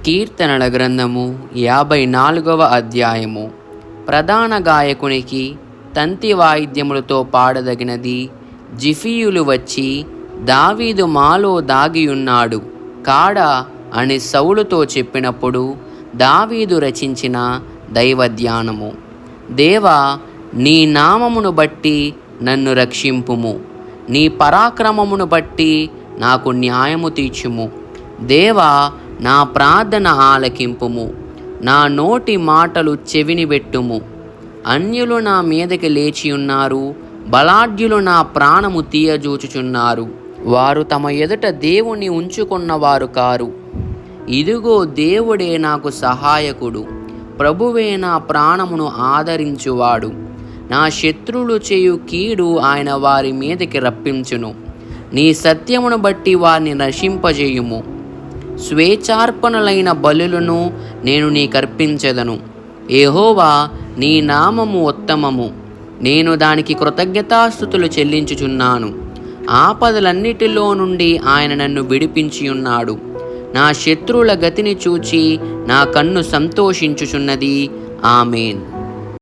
కీర్తనల గ్రంథము 54వ అధ్యాయము. ప్రధాన గాయకునికి తంతి వాయిద్యములతో పాడదగినది. జిఫీయులు వచ్చి, దావీదు మాలో దాగియున్నాడు కాడా అని సౌలుతో చెప్పినప్పుడు దావీదు రచించిన దైవధ్యానము. దేవా, నీ నామమును బట్టి నన్ను రక్షింపుము, నీ పరాక్రమమును బట్టి నాకు న్యాయము తీర్చుము. దేవా, నా ప్రార్థన ఆలకింపుము, నా నోటి మాటలు చెవినిబెట్టుము. అన్యులు నా మీదకి లేచియున్నారు, బలాఢ్యులు నా ప్రాణము తీయజూచుచున్నారు. వారు తమ ఎదుట దేవుని ఉంచుకున్నవారు కారు. ఇదిగో, దేవుడే నాకు సహాయకుడు, ప్రభువే నా ప్రాణమును ఆదరించువాడు. నా శత్రువులు చేయు కీడు ఆయన వారి మీదకి రప్పించును. నీ సత్యమును బట్టి వారిని నశింపజేయుము. స్వేచ్ఛార్పణలైన బలులను నేను నీకర్పించెదను. యెహోవా, నీ నామము ఉత్తమము, నేను దానికి కృతజ్ఞతాస్తుతులు చెల్లించుచున్నాను. ఆపదలన్నిటిలో నుండి ఆయన నన్ను విడిపించియున్నాడు. నా శత్రువుల గతిని చూచి నా కన్ను సంతోషించుచున్నది. ఆమేన్.